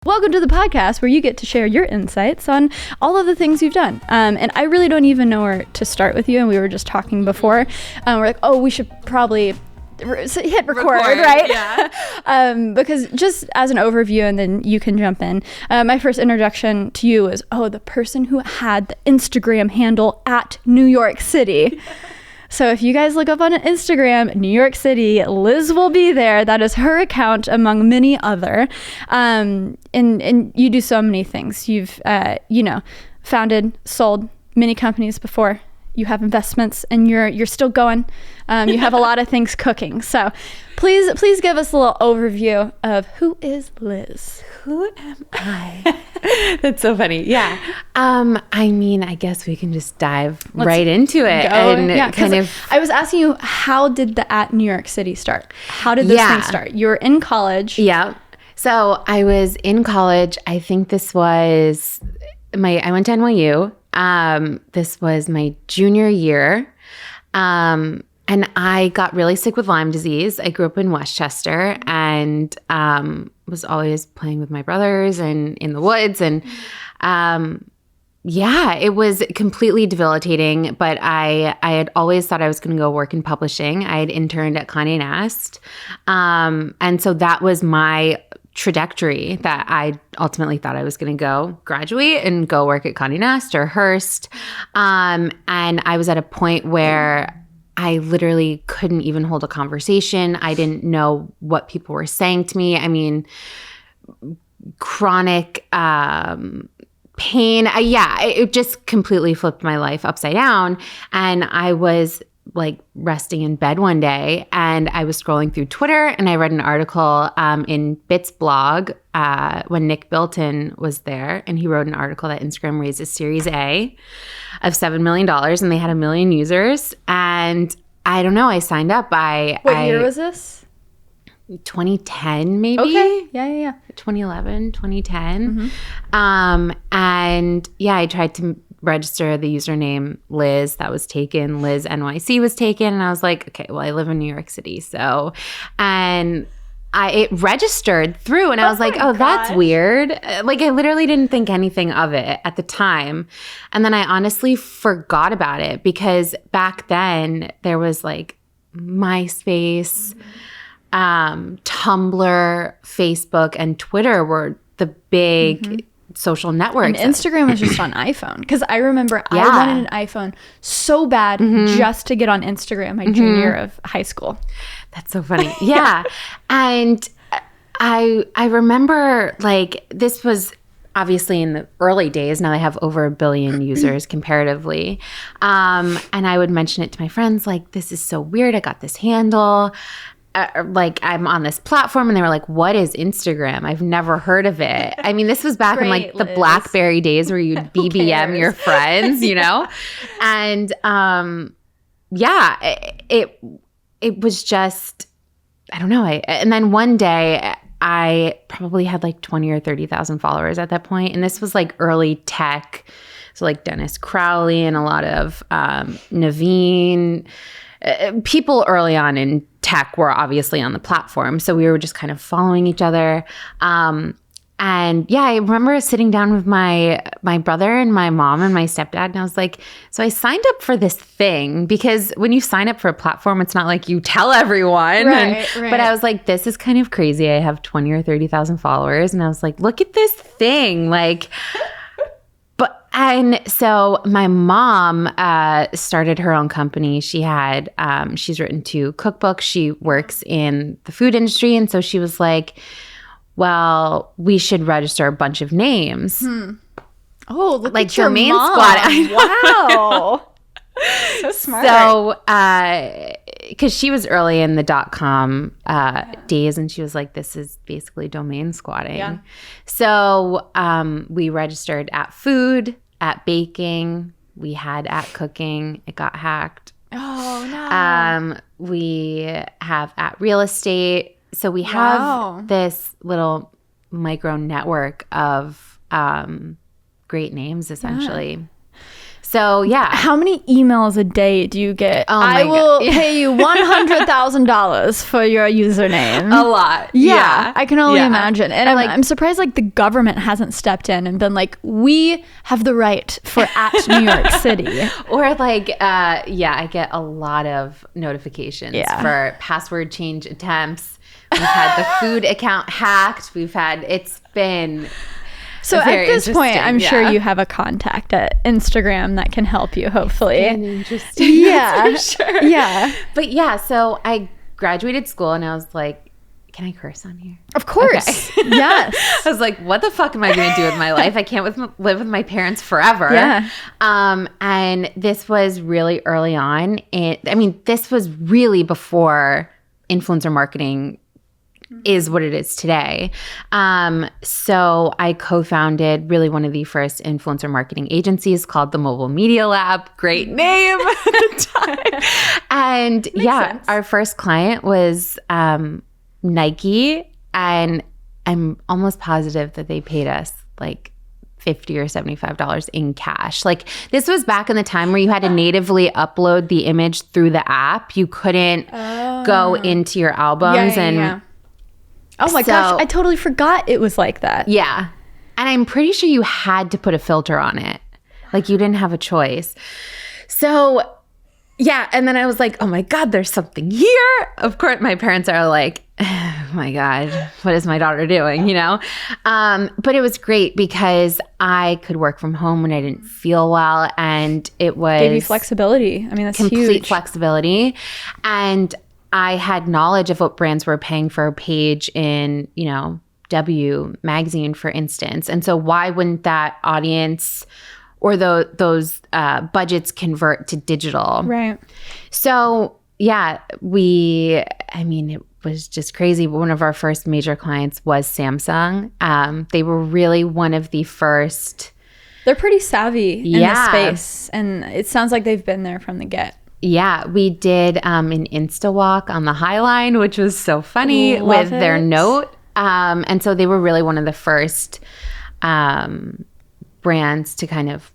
Welcome to the podcast where you get to share your insights on all of the things you've done. And I really don't even know where to start with you. And we were just talking before. We're like, oh, we should probably hit record, right? Yeah. Because just as an overview, and then you can jump in. My first introduction to you was, the person who had the Instagram handle at New York City. So if you guys look up on Instagram, New York City, Liz will be there. That is her account among many other. And you do so many things. You've, founded, sold many companies before. You have investments and you're still going. You have a lot of things cooking. So please give us a little overview of who is Liz? Who am I? That's so funny. Yeah. I guess we can just dive right into it. I was asking you, how did the at New York City start? How did this thing start? You were in college. Yeah. So I was in college. I think this was I went to NYU. This was my junior year. And I got really sick with Lyme disease. I grew up in Westchester and was always playing with my brothers and in the woods. And it was completely debilitating. But I had always thought I was going to go work in publishing. I had interned at Condé Nast. And so that was my trajectory that I ultimately thought I was going to go graduate and go work at Condé Nast or Hearst. And I was at a point where I literally couldn't even hold a conversation. I didn't know what people were saying to me. I mean, chronic pain. It just completely flipped my life upside down. And I was like resting in bed one day and I was scrolling through Twitter and I read an article in Bit's blog when Nick Bilton was there, and he wrote an article that Instagram raised a Series A of $7 million and they had 1 million users. And I don't know, I signed up. What year was this? 2010 maybe. Okay. Yeah. 2011, 2010. Mm-hmm. I tried to register the username Liz. That was taken. Liz NYC was taken. And I was like, okay, well, I live in New York City. So, and it registered through and I was like, that's weird. Like I literally didn't think anything of it at the time. And then I honestly forgot about it because back then there was like MySpace, Tumblr, Facebook, and Twitter were the big social networks. And Instagram was just on iPhone. Because I remember I wanted an iPhone so bad just to get on Instagram my junior year of high school. That's so funny. Yeah. And I remember like this was obviously in the early days. Now they have over 1 billion users comparatively. And I would mention it to my friends like, this is so weird. I got this handle. Like I'm on this platform and they were like, what is Instagram? I've never heard of it. I mean, this was back in like the BlackBerry days where you'd BBM your friends, you know? And it was just, I don't know. And then one day I probably had like 20 or 30,000 followers at that point. And this was like early tech. So like Dennis Crowley and a lot of Naveen. People early on in tech were obviously on the platform. So we were just kind of following each other. I remember sitting down with my brother and my mom and my stepdad. And I was like, so I signed up for this thing because when you sign up for a platform, it's not like you tell everyone. Right. But I was like, this is kind of crazy. I have 20 or 30,000 followers. And I was like, look at this thing. Like... And so my mom started her own company. She had, she's written 2 cookbooks. She works in the food industry. And so she was like, well, we should register a bunch of names. Oh, look like at your domain mom. squad. Wow. So smart. So, because she was early in the .com days, and she was like, this is basically domain squatting. Yeah. So we registered at food, at baking. We had at cooking. It got hacked. Oh, no. We have at real estate. So we have this little micro network of great names, essentially. So yeah. How many emails a day do you get? Oh I my will God. Yeah. pay you $100,000 for your username. A lot. Yeah, I can only Yeah. imagine. And I'm surprised like the government hasn't stepped in and been like, we have the right for at New York City. Or like, I get a lot of notifications for password change attempts. We've had the food account hacked. It's been... So at this point, I'm sure you have a contact at Instagram that can help you, hopefully. Interesting. Yeah. For sure. Yeah. But yeah, so I graduated school and I was like, can I curse on here? Of course. Okay. Yes. I was like, what the fuck am I going to do with my life? I can't live with my parents forever. Yeah. And this was really early on. And I mean, this was really before influencer marketing is what it is today. So I co-founded really one of the first influencer marketing agencies called the Mobile Media Lab. Great name at the time. And Makes sense. Our first client was Nike. And I'm almost positive that they paid us like $50 or $75 in cash. Like this was back in the time where you had to natively upload the image through the app. You couldn't go into your albums Oh my gosh, I totally forgot it was like that. Yeah. And I'm pretty sure you had to put a filter on it. Like you didn't have a choice. So yeah. And then I was like, oh my God, there's something here. Of course, my parents are like, oh my God, what is my daughter doing? You know? But it was great because I could work from home when I didn't feel well. And it was... Gave you flexibility. I mean, that's complete huge. flexibility. And I had knowledge of what brands were paying for a page in, W magazine, for instance. And so why wouldn't that audience or those budgets convert to digital? Right. So yeah, it was just crazy. One of our first major clients was Samsung. They were really one of the first. They're pretty savvy in this space. And it sounds like they've been there from the get. Yeah, we did an Insta walk on the High Line, which was so funny with their note. And so they were really one of the first brands to kind of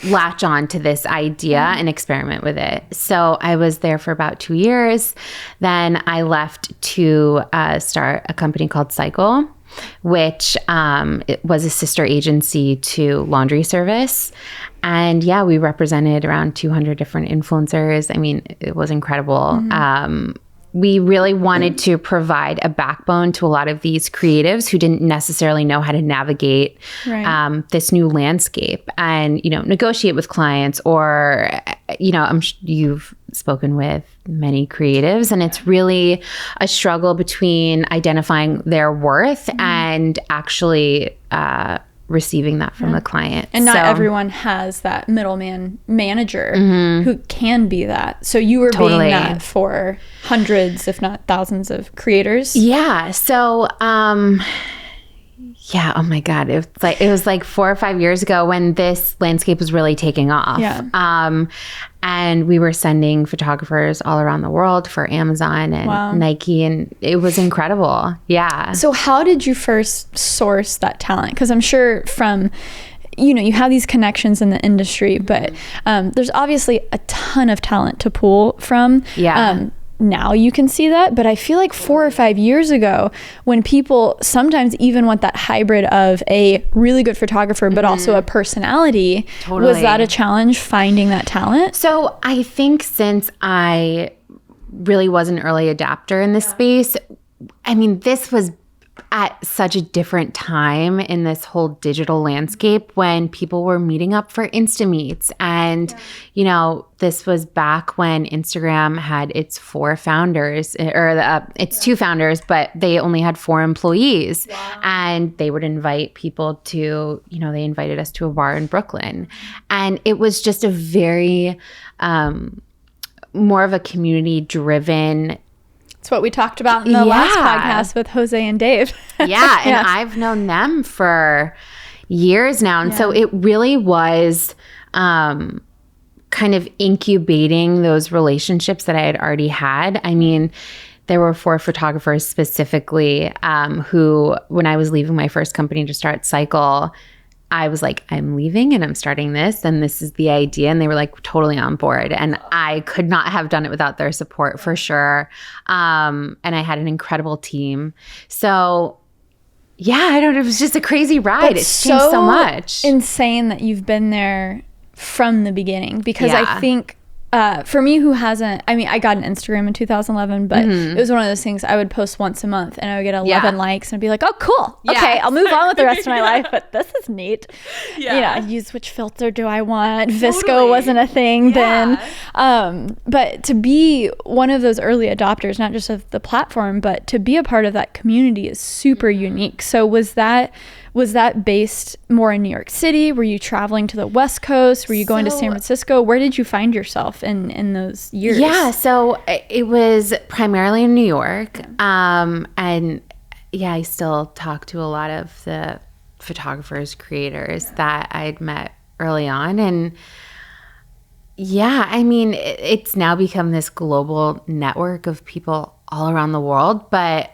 latch on to this idea and experiment with it. So I was there for about 2 years. Then I left to start a company called Cycle, which it was a sister agency to Laundry Service. And yeah, we represented around 200 different influencers. I mean, it was incredible. Mm-hmm. We really wanted to provide a backbone to a lot of these creatives who didn't necessarily know how to navigate this new landscape and, negotiate with clients or, I'm sure you've spoken with many creatives, and it's really a struggle between identifying their worth and actually receiving that from the client. And not everyone has that middleman manager who can be that. So you were being that for hundreds, if not thousands of creators. Yeah. So, yeah. Oh my God. It was like 4 or 5 years ago when this landscape was really taking off. Yeah. And we were sending photographers all around the world for Amazon and Nike, and it was incredible. Yeah. So how did you first source that talent? Because I'm sure from, you have these connections in the industry, but there's obviously a ton of talent to pull from. Yeah. Now you can see that, but I feel like 4 or 5 years ago, when people sometimes even want that hybrid of a really good photographer but also a personality, was that a challenge finding that talent? So I think since I really was an early adapter in this space, I mean, this was at such a different time in this whole digital landscape when people were meeting up for Insta meets. And, this was back when Instagram had its 4 founders, or its 2 founders, but they only had 4 employees. Wow. And they would invite people to, they invited us to a bar in Brooklyn. And it was just a very, more of a community-driven. It's what we talked about in the last podcast with Jose and Dave. Yeah, and I've known them for years now. And so it really was kind of incubating those relationships that I had already had. I mean, there were 4 photographers specifically who, when I was leaving my first company to start Cycle, I was like, I'm leaving and I'm starting this, and this is the idea. And they were like totally on board. And I could not have done it without their support for sure. And I had an incredible team. So yeah, I don't know. It was just a crazy ride. It's changed so much. Insane that you've been there from the beginning, because I think for me, who hasn't, I mean, I got an Instagram in 2011, but it was one of those things I would post once a month and I would get 11 likes and I'd be like, oh, cool. Okay, I'll move on with the rest of my life, but this is neat. Use which filter do I want? VSCO wasn't a thing then. But to be one of those early adopters, not just of the platform, but to be a part of that community is super unique. So was that based more in New York City? Were you traveling to the West Coast? Were you going to San Francisco? Where did you find yourself in those years? Yeah, so it was primarily in New York. And yeah, I still talk to a lot of the photographers, creators that I'd met early on. And yeah, I mean, it's now become this global network of people all around the world, but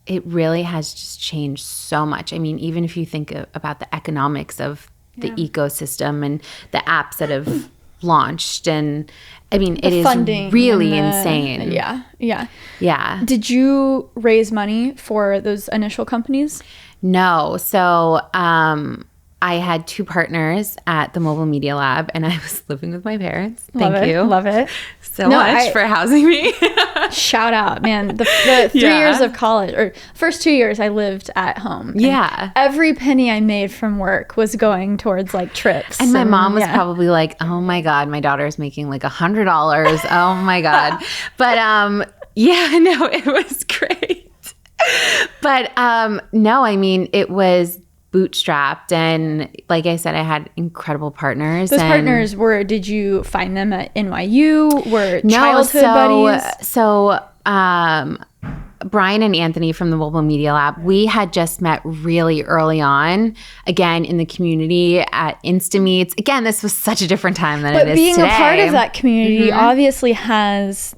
it really has just changed so much. I mean, even if you think about the economics of the ecosystem and the apps that have launched, and I mean, it is really insane. Yeah. Did you raise money for those initial companies? No. So I had 2 partners at the Mobile Media Lab, and I was living with my parents. Thank you. Love it. So much for housing me. Shout out, man. The 3 years of college, or first 2 years, I lived at home. Yeah. Every penny I made from work was going towards like trips. And my mom was probably like, oh my God, my daughter's making like $100. Oh my God. But yeah, no, it was great. But no, I mean, it was bootstrapped, and like I said, I had incredible partners. Those partners did you find them at NYU? Were childhood buddies? So Brian and Anthony from the Mobile Media Lab, we had just met really early on, again, in the community at Insta Meets. Again, this was such a different time than it is today. But being a part of that community obviously has,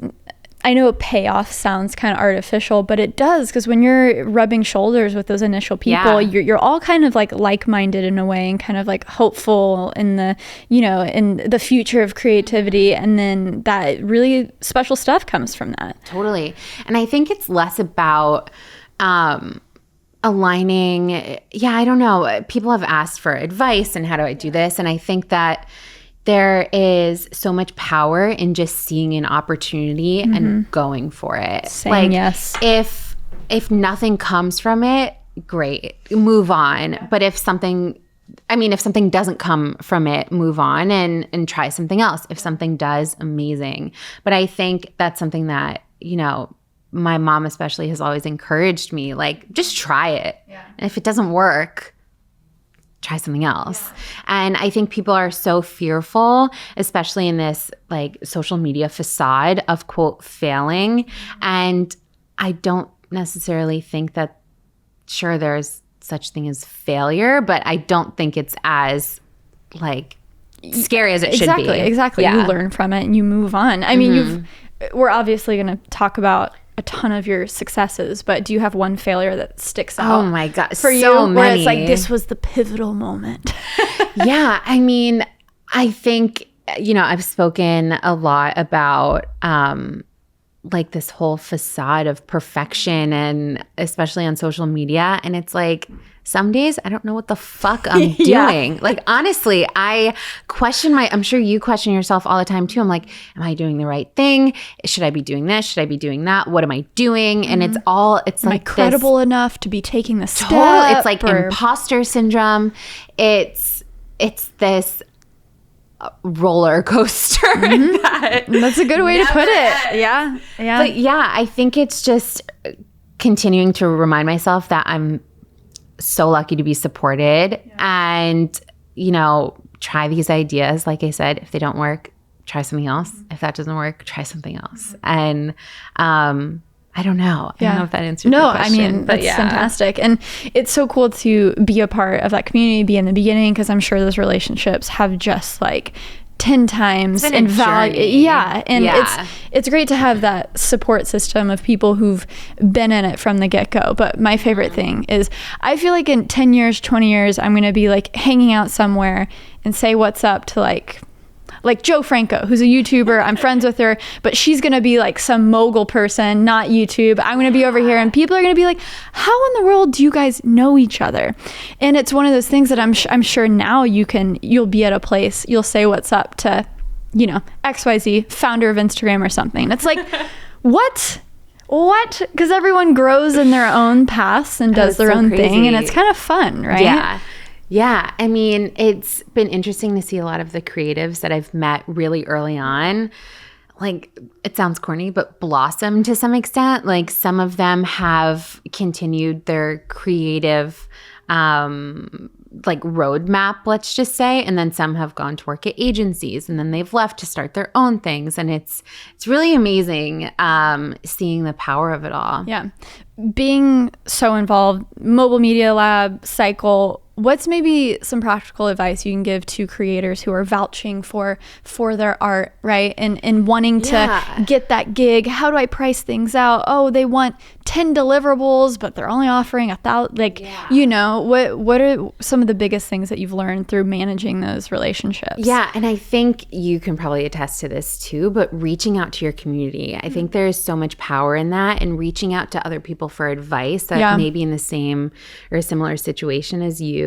I know payoff sounds kind of artificial, but it does, because when you're rubbing shoulders with those initial people, you're all kind of like-minded in a way, and kind of like hopeful in the, in the future of creativity. And then that really special stuff comes from that. Totally. And I think it's less about aligning. Yeah, I don't know. People have asked for advice and how do I do this? And I think that there is so much power in just seeing an opportunity and going for it. Saying yes. If nothing comes from it, great, move on. But if something doesn't come from it, move on and try something else. If something does, amazing. But I think that's something that, my mom especially has always encouraged me, like, just try it. Yeah. And if it doesn't work, try something else. And I think people are so fearful, especially in this like social media facade of quote failing. And I don't necessarily think that, sure, there's such thing as failure, but I don't think it's as like scary as it should be. Exactly. You learn from it and you move on. I mean, we're obviously going to talk about a ton of your successes, but do you have one failure that sticks out? Oh my God, for you, where it's like, this was the pivotal moment? Yeah, I mean, I think, I've spoken a lot about like this whole facade of perfection, and especially on social media. And it's like, some days I don't know what the fuck I'm doing. Like, honestly, I question I'm sure you question yourself all the time too. I'm like, am I doing the right thing? Should I be doing this? Should I be doing that? What am I doing? And it's am I credible enough to be taking the step? It's like imposter syndrome. It's this roller coaster. That's a good way to put it. Yeah. But yeah, I think it's just continuing to remind myself that I'm so lucky to be supported and, try these ideas. Like I said, if they don't work, try something else. If that doesn't work, try something else. And I don't know. I don't know if that answers your question. I mean, that's fantastic. And it's so cool to be a part of that community, be in the beginning, because I'm sure those relationships have just like 10 times in value. Yeah. And it's great to have that support system of people who've been in it from the get-go. But my favorite thing is I feel like in 10 years, 20 years, I'm going to be like hanging out somewhere and say what's up to like Joe Franco, who's a YouTuber. I'm friends with her, but she's going to be like some mogul person, not YouTube. I'm going to be over here and people are going to be like, how in the world do you guys know each other? And it's one of those things that I'm sure now you'll be at a place, you'll say what's up to, you know, XYZ, founder of Instagram or something. It's like, what? Because everyone grows in their own paths and does their own thing, and it's kind of fun, right? Yeah. I mean, it's been interesting to see a lot of the creatives that I've met really early on. Like, it sounds corny, but blossom to some extent. Like, some of them have continued their creative like roadmap, let's just say, and then some have gone to work at agencies, and then they've left to start their own things, and it's really amazing seeing the power of it all. Yeah, being so involved, Mobile Media Lab, Cycle. What's maybe some practical advice you can give to creators who are vouching for their art, right? And wanting to get that gig. How do I price things out? Oh, they want 10 deliverables, but they're only offering 1,000. Like, you know, what are some of the biggest things that you've learned through managing those relationships? Yeah, and I think you can probably attest to this too, but reaching out to your community. I think there is so much power in that, and reaching out to other people for advice that may be in the same or a similar situation as you.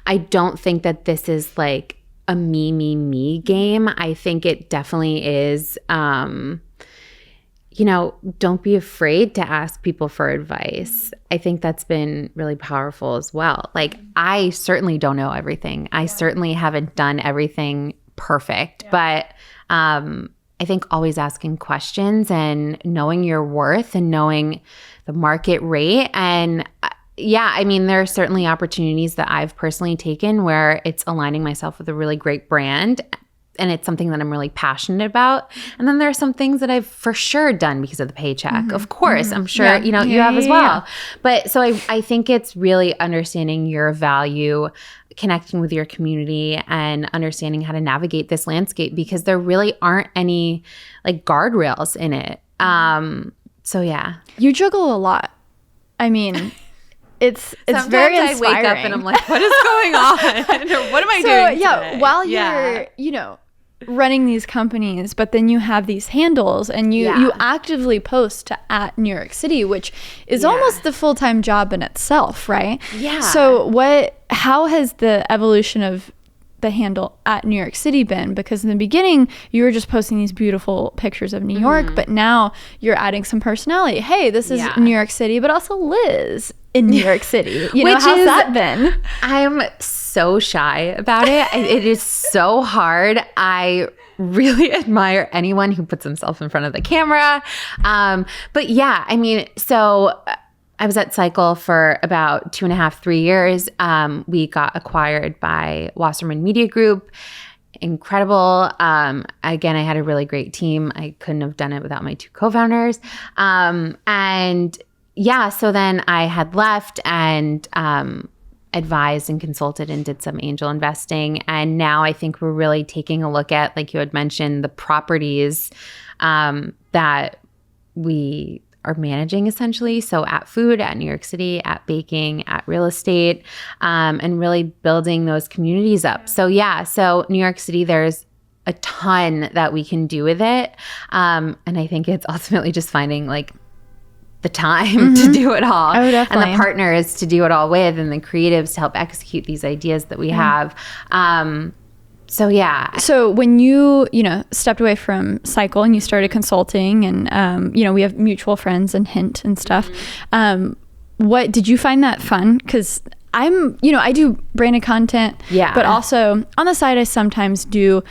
I don't think that this is like a me game. I think it definitely is, you know, don't be afraid to ask people for advice. I think that's been really powerful as well. Like, I certainly don't know everything. I certainly haven't done everything perfect, but I think always asking questions and knowing your worth and knowing the market rate. And I mean, there are certainly opportunities that I've personally taken where it's aligning myself with a really great brand, and it's something that I'm really passionate about. And then there are some things that I've for sure done because of the paycheck. Of course, I'm sure, you know, you have as well. But so I think it's really understanding your value, connecting with your community, and understanding how to navigate this landscape, because there really aren't any like guardrails in it. So yeah. You juggle a lot. I mean, it's very inspiring. I wake up and I'm like, what is going on? What am I doing today? While you're, you know, running these companies, but then you have these handles, and you actively post to @New York City, which is almost the full-time job in itself, right? Yeah. So how has the evolution of the handle @New York City been? Because in the beginning you were just posting these beautiful pictures of New York, but now you're adding some personality. Hey, this is New York City, but also Liz in New York City. You know, how's that been? I'm so shy about it. It is so hard. I really admire anyone who puts himself in front of the camera. But yeah, I mean, so I was at Cycle for about 2.5, 3 years. We got acquired by Wasserman Media Group. Incredible. Again, I had a really great team. I couldn't have done it without my 2 co-founders. And yeah, so then I had left and advised and consulted and did some angel investing. And now I think we're really taking a look at, like you had mentioned, the properties that we are managing essentially. So @food, @New York City, @baking, @real estate, and really building those communities up. So so New York City, there's a ton that we can do with it. And I think it's ultimately just finding like the time to do it all, and the partners to do it all with, and the creatives to help execute these ideas that we have. So when you stepped away from Cycle and you started consulting, and we have mutual friends and Hint and stuff, what did you find that fun? Because I do branded content, but also on the side I sometimes do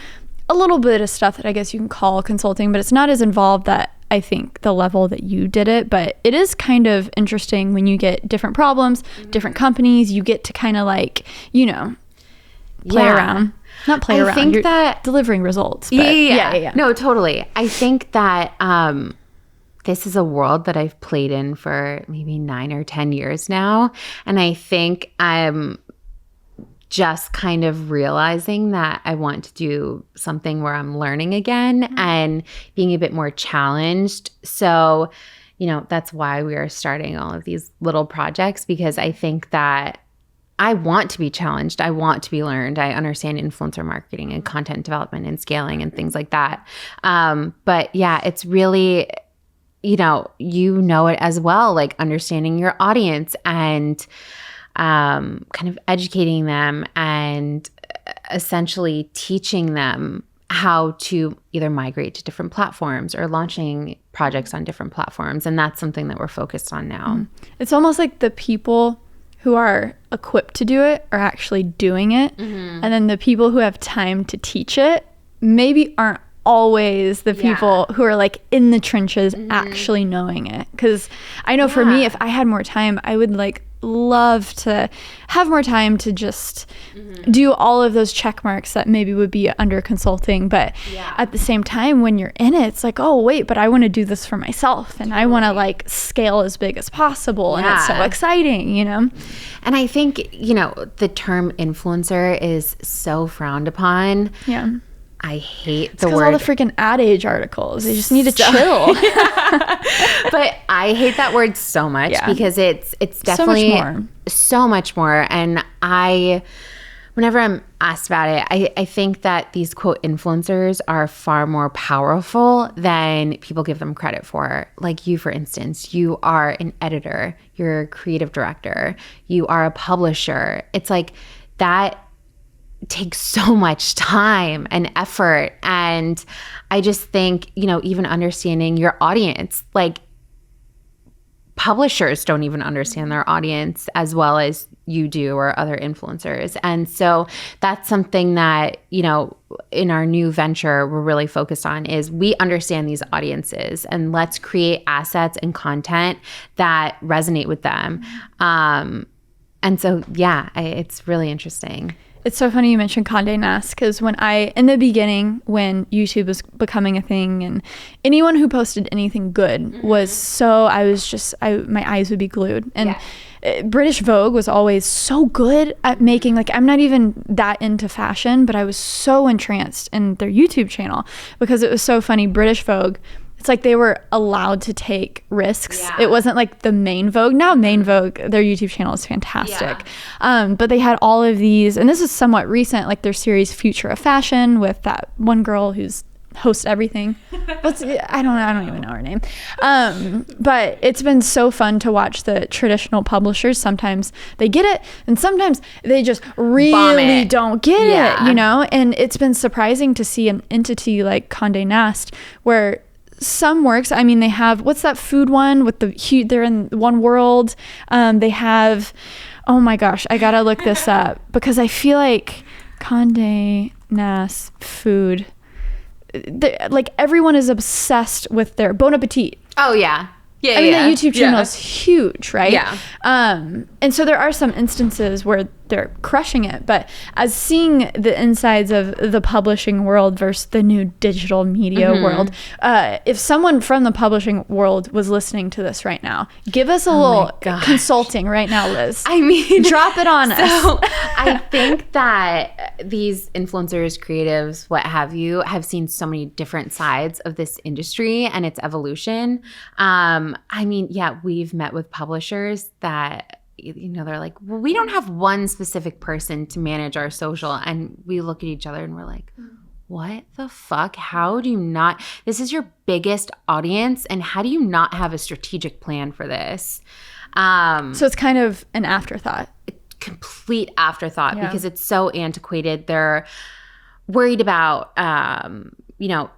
a little bit of stuff that I guess you can call consulting, but it's not as involved that I think the level that you did it. But it is kind of interesting when you get different problems, different companies, you get to kind of like, play around. Not play around. I think that delivering results. But yeah. No, totally. I think that this is a world that I've played in for maybe 9 or 10 years now. And I think I'm just kind of realizing that I want to do something where I'm learning again and being a bit more challenged. So, that's why we are starting all of these little projects, because I think that I want to be challenged. I want to be learned. I understand influencer marketing and content development and scaling and things like that. But yeah, it's really, it as well, like understanding your audience and kind of educating them and essentially teaching them how to either migrate to different platforms or launching projects on different platforms. And that's something that we're focused on now. It's almost like the people who are equipped to do it are actually doing it. And then the people who have time to teach it maybe aren't always the people who are like in the trenches actually knowing it. Because I know for me, if I had more time, I would like love to have more time to just do all of those check marks that maybe would be under consulting. But at the same time, when you're in it, it's like, oh wait, but I want to do this for myself and I want to like scale as big as possible. And it's so exciting, And I think, the term influencer is so frowned upon. I hate the word. All the freaking Ad Age articles. You just need to chill. But I hate that word so much because it's definitely so much more. And whenever I'm asked about it, I think that these quote influencers are far more powerful than people give them credit for. Like you, for instance, you are an editor, you're a creative director, you are a publisher. It's like that takes so much time and effort. And I just think, even understanding your audience, like publishers don't even understand their audience as well as you do or other influencers. And so that's something that, in our new venture, we're really focused on is we understand these audiences and let's create assets and content that resonate with them. And so, it's really interesting. It's so funny you mentioned Condé Nast, because in the beginning, when YouTube was becoming a thing and anyone who posted anything good was my eyes would be glued. And British Vogue was always so good at making, like, I'm not even that into fashion, but I was so entranced in their YouTube channel because it was so funny. British Vogue, it's like they were allowed to take risks. It wasn't like the main Vogue. Now main Vogue, their YouTube channel is fantastic. But they had all of these, and this is somewhat recent, like their series Future of Fashion with that one girl who's hosts everything. I don't even know her name. But it's been so fun to watch the traditional publishers. Sometimes they get it and sometimes they just really don't get it, And it's been surprising to see an entity like Condé Nast where some works. I mean, they have, what's that food one with they're in One World. They have, oh my gosh, I gotta look this up because I feel like Condé Nast food, like everyone is obsessed with their Bon Appetit. Oh yeah. I mean, the YouTube channel is huge, right? And so there are some instances where they're crushing it, but as seeing the insides of the publishing world versus the new digital media world, if someone from the publishing world was listening to this right now, give us a little consulting right now, Liz. I mean, drop it on us. I think that these influencers, creatives, what have you, have seen so many different sides of this industry and its evolution. I mean, we've met with publishers that, they're like, well, we don't have one specific person to manage our social. And we look at each other and we're like, what the fuck? How do you not? This is your biggest audience. And how do you not have a strategic plan for this? So it's kind of an afterthought. Complete afterthought because it's so antiquated. They're worried about,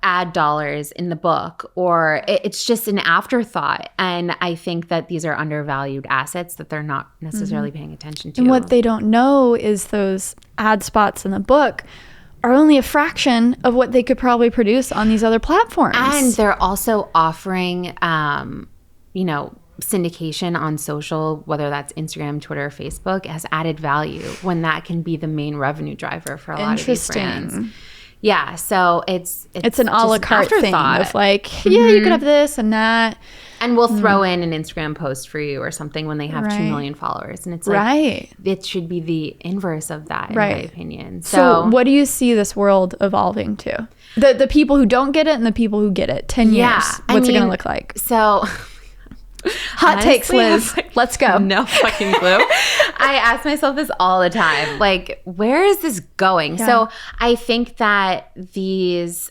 ad dollars in the book, or it's just an afterthought. And I think that these are undervalued assets that they're not necessarily paying attention to. And what they don't know is those ad spots in the book are only a fraction of what they could probably produce on these other platforms. And they're also offering, syndication on social, whether that's Instagram, Twitter, Facebook, as added value when that can be the main revenue driver for a lot of these brands. Yeah, so it's an a la just carte thing afterthought. of like, yeah, you could have this and that. And we'll throw in an Instagram post for you or something when they have 2 million followers. And it's like, it should be the inverse of that, in my opinion. So what do you see this world evolving to? The people who don't get it and the people who get it. 10 years. What's it going to look like? So... Hot takes, Liz. Let's go. No fucking clue. I ask myself this all the time. Like, where is this going? Yeah. So I think that these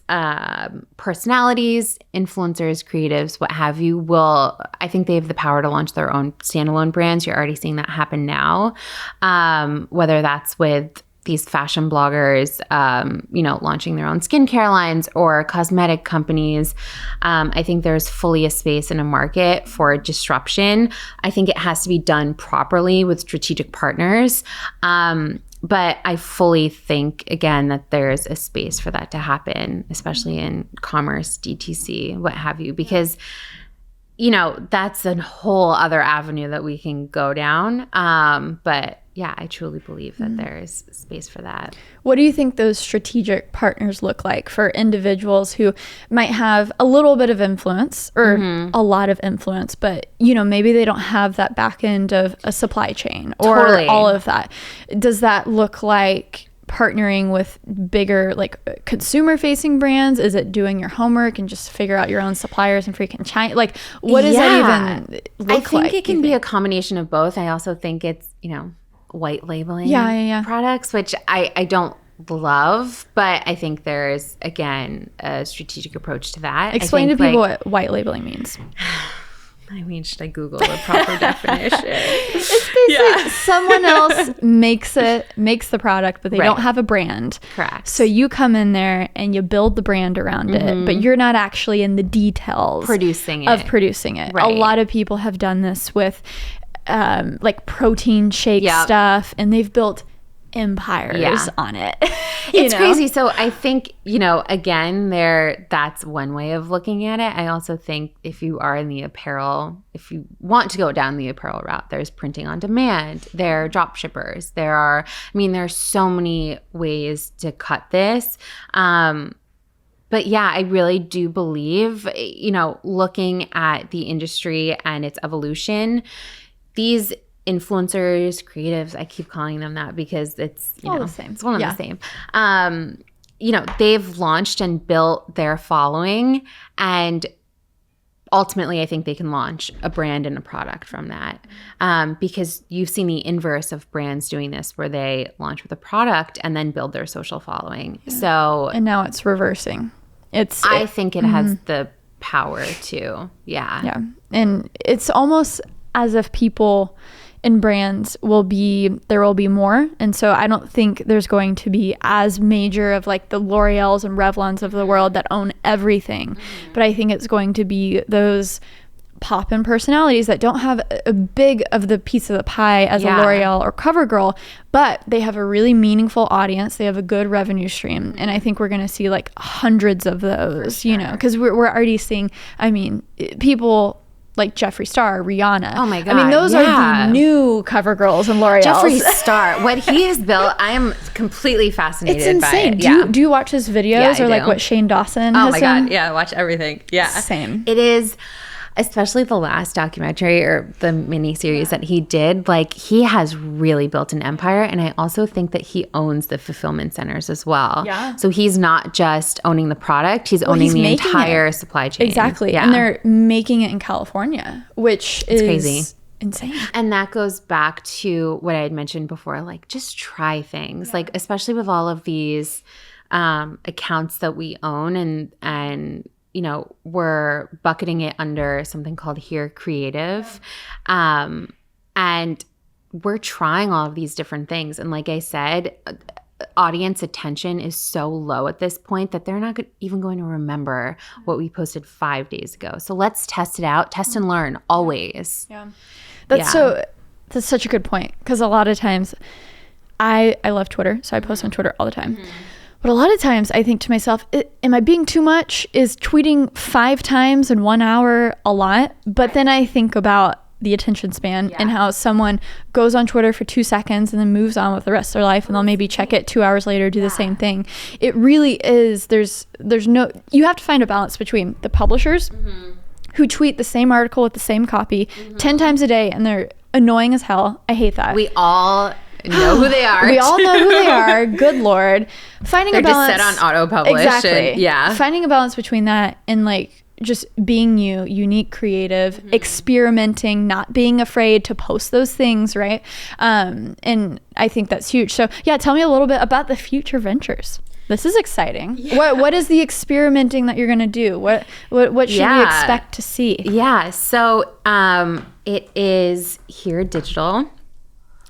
personalities, influencers, creatives, what have you, I think they have the power to launch their own standalone brands. You're already seeing that happen now. Whether that's with these fashion bloggers, launching their own skincare lines or cosmetic companies. I think there's fully a space in a market for disruption. I think it has to be done properly with strategic partners. But I fully think, again, that there's a space for that to happen, especially in commerce, DTC, what have you, because that's a whole other avenue that we can go down. But yeah, I truly believe that there is space for that. What do you think those strategic partners look like for individuals who might have a little bit of influence or a lot of influence, but maybe they don't have that back end of a supply chain or all of that? Does that look like partnering with bigger like consumer facing brands? Is it doing your homework and just figure out your own suppliers in freaking China? Like, what does that even look like? I think it can be a combination of both. I also think it's, white labeling products, which I don't love, but I think there's, again, a strategic approach to that. Explain to people what white labeling means. I mean, should I Google the proper definition? It's basically someone else makes the product, but they don't have a brand. Correct. So you come in there and you build the brand around it, but you're not actually in the details of producing it. Right. A lot of people have done this with like protein shake stuff, and they've built empires on it. It's crazy. So I think, again, that's one way of looking at it. I also think if you are in the apparel, if you want to go down the apparel route, there's printing on demand, there are drop shippers, there's so many ways to cut this. But yeah, I really do believe, looking at the industry and its evolution, these influencers, creatives, I keep calling them that because it's, the same. It's one of the same. They've launched and built their following, and ultimately I think they can launch a brand and a product from that. Because you've seen the inverse of brands doing this, where they launch with a product and then build their social following. So, and now it's reversing. I think it has the power to, Yeah. And it's almost as if people in brands there will be more. And so I don't think there's going to be as major of like the L'Oreals and Revlons of the world that own everything. But I think it's going to be those pop-in personalities that don't have a big of the piece of the pie as a L'Oreal or CoverGirl, but they have a really meaningful audience. They have a good revenue stream. And I think we're going to see like hundreds of those, because we're already seeing, people like Jeffree Star, Rihanna. Oh my God. Those are the new CoverGirls and L'Oreal. Jeffree Star, what he has built, I am completely fascinated by it. Do you watch his videos or like what Shane Dawson has done? Oh my God. Yeah, I watch everything. Yeah. Same. It is, especially the last documentary or the miniseries that he did, like he has really built an empire. And I also think that he owns the fulfillment centers as well. Yeah. So he's not just owning the product, he's owning the entire supply chain. Exactly. Yeah. And they're making it in California, which is crazy. Insane. And that goes back to what I had mentioned before, like just try things, like especially with all of these accounts that we own and we're bucketing it under something called Here Creative. And we're trying all of these different things. And like I said, audience attention is so low at this point that they're not even going to remember what we posted 5 days ago. So let's test it out, test and learn always. Yeah. That's such a good point. Because a lot of times I love Twitter. So I post on Twitter all the time. But a lot of times I think to myself, am I being too much? Is tweeting 5 times in 1 hour a lot? But then I think about the attention span and how someone goes on Twitter for 2 seconds and then moves on with the rest of their life, and they'll maybe check it 2 hours later, do the same thing. It really is, there's no, you have to find a balance between the publishers who tweet the same article with the same copy 10 times a day, and they're annoying as hell. I hate that. We all know who they are. We all know who they are. Good Lord. Finding a balance. They're just set on auto-publish. Exactly. And, finding a balance between that and like just being you, unique, creative, experimenting, not being afraid to post those things, right? And I think that's huge. So yeah, tell me a little bit about the future ventures. This is exciting. What is the experimenting that you're going to do? What should we expect to see? Yeah. So it is Here Digital,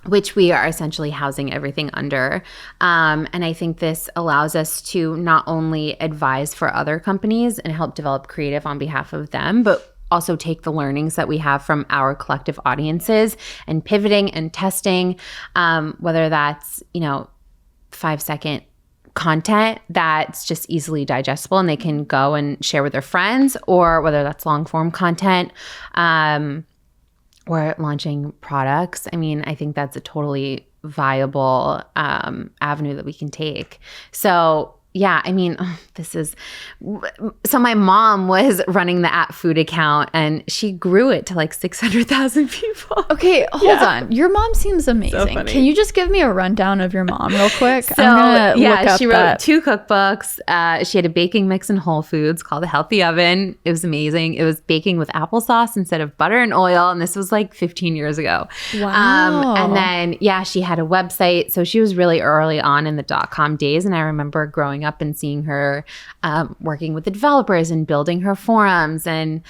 which we are essentially housing everything under. And I think this allows us to not only advise for other companies and help develop creative on behalf of them, but also take the learnings that we have from our collective audiences and pivoting and testing, whether that's, 5-second content that's just easily digestible and they can go and share with their friends, or whether that's long form content, or launching products. I mean, I think that's a totally viable avenue that we can take. So yeah, I mean, so my mom was running the @food account and she grew it to like 600,000 people. Okay, hold on. Your mom seems amazing. So can you just give me a rundown of your mom real quick? So I'm gonna look up she wrote 2 cookbooks. She had a baking mix in Whole Foods called The Healthy Oven. It was amazing. It was baking with applesauce instead of butter and oil. And this was like 15 years ago. Wow. And then, she had a website. So she was really early on in the .com days. And I remember growing up and seeing her working with the developers and building her forums. And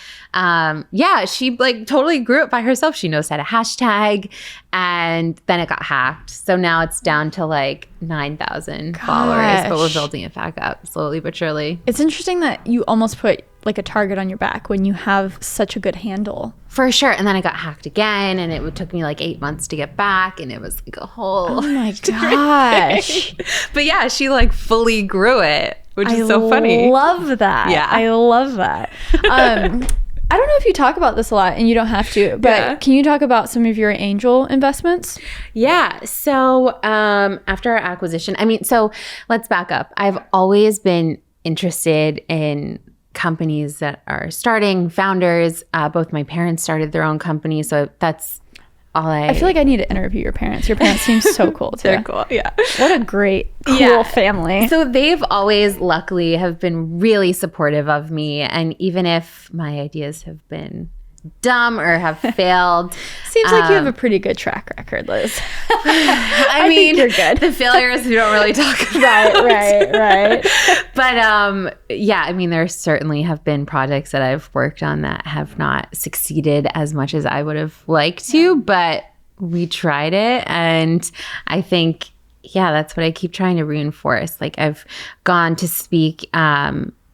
she like totally grew it by herself. She knows how to hashtag, and then it got hacked. So now it's down to like 9,000 followers, but we're building it back up slowly but surely. It's interesting that you almost put like a target on your back when you have such a good handle. For sure. And then I got hacked again, and it took me like 8 months to get back, and it was like a whole... Oh my gosh. But yeah, she like fully grew it, which is so funny. I love that. Yeah. I love that. I don't know if you talk about this a lot, and you don't have to, but can you talk about some of your angel investments? Yeah. So after our acquisition, so let's back up. I've always been interested in companies that are starting, founders. Both my parents started their own company, so that's all I feel like I need to interview your parents. Your parents seem so cool too. They're cool, yeah. What a great, cool family. So they've always, luckily, have been really supportive of me, and even if my ideas have been dumb or have failed. Seems like you have a pretty good track record, Liz. I mean, think you're good. The failures we don't really talk about. Right. But there certainly have been projects that I've worked on that have not succeeded as much as I would have liked to, but we tried it. And I think, that's what I keep trying to reinforce. Like, I've gone to speak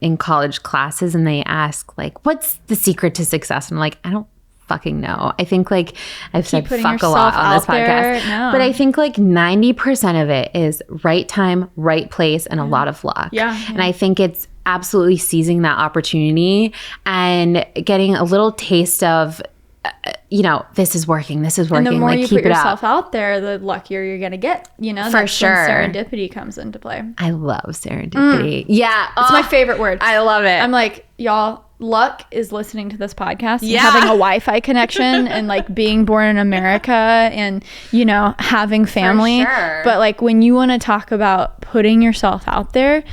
in college classes, and they ask like, what's the secret to success? And I'm like, I don't fucking know. I think like I've said fuck a lot on this podcast, but I think like 90% of it is right time, right place, and a lot of luck. Yeah. And I think it's absolutely seizing that opportunity and getting a little taste of, this is working. And the more you put yourself out there, the luckier you're going to get, For sure. Serendipity comes into play. I love serendipity. Yeah. It's my favorite word. I love it. I'm like, y'all, luck is listening to this podcast and having a Wi-Fi connection and like being born in America and, having family. For sure. But like when you want to talk about putting yourself out there,